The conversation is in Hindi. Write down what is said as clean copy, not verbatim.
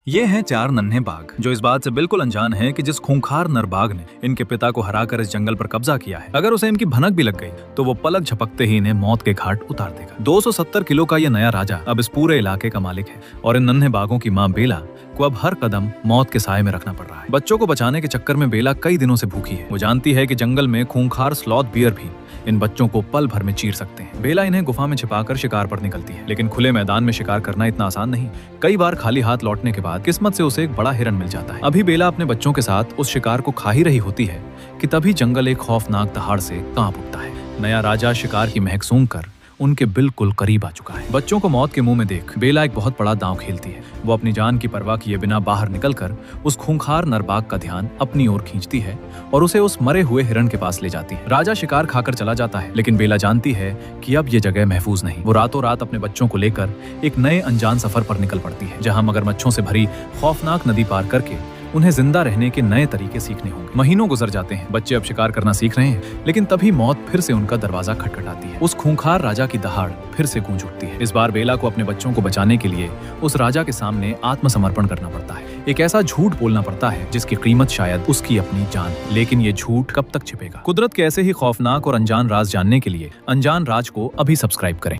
ये हैं चार नन्हे बाघ जो इस बात से बिल्कुल अनजान हैं कि जिस खूंखार नर बाघ ने इनके पिता को हराकर इस जंगल पर कब्जा किया है, अगर उसे इनकी भनक भी लग गई तो वो पलक झपकते ही इन्हें मौत के घाट उतार देगा। 270 किलो का ये नया राजा अब इस पूरे इलाके का मालिक है और इन नन्हे बाघों की माँ बेला को अब हर कदम मौत के साए में रखना पड़ रहा है। बच्चों को बचाने के चक्कर में बेला कई दिनों से भूखी है। वो जानती है कि जंगल में खूंखार स्लॉथ बियर भी इन बच्चों को पल भर में चीर सकते हैं। बेला इन्हें गुफा में छिपाकर शिकार पर निकलती है, लेकिन खुले मैदान में शिकार करना इतना आसान नहीं। कई बार खाली हाथ लौटने के बाद किस्मत से उसे एक बड़ा हिरन मिल जाता है। अभी बेला अपने बच्चों के साथ उस शिकार को खा ही रही होती है कि तभी जंगल एक खौफनाक दहाड़ से कांप उठता है। नया राजा शिकार की महक सूंघकर उनके बिल्कुल करीब आ चुका है। बच्चों को मौत के मुंह में देख बेला एक बहुत बड़ा दांव खेलती है। वो अपनी जान की परवाह किए बिना बाहर निकलकर उस खूंखार नरबाग का ध्यान अपनी ओर खींचती है और उसे उस मरे हुए हिरण के पास ले जाती है। राजा शिकार खाकर चला जाता है, लेकिन बेला जानती है कि अब ये जगह महफूज नहीं। वो रातों रात अपने बच्चों को लेकर एक नए अनजान सफर पर निकल पड़ती है, जहाँ मगरमच्छों से भरी खौफनाक नदी पार करके उन्हें जिंदा रहने के नए तरीके सीखने होंगे। महीनों गुजर जाते हैं, बच्चे अब शिकार करना सीख रहे हैं, लेकिन तभी मौत फिर से उनका दरवाजा खटखटाती है। उस खूंखार राजा की दहाड़ फिर से गूंज उठती है। इस बार बेला को अपने बच्चों को बचाने के लिए उस राजा के सामने आत्मसमर्पण करना पड़ता है। एक ऐसा झूठ बोलना पड़ता है जिसकी कीमत शायद उसकी अपनी जान, लेकिन ये झूठ कब तक छिपेगा? कुदरत के ऐसे ही खौफनाक और अनजान राज जानने के लिए अनजान राज को अभी सब्सक्राइब करें।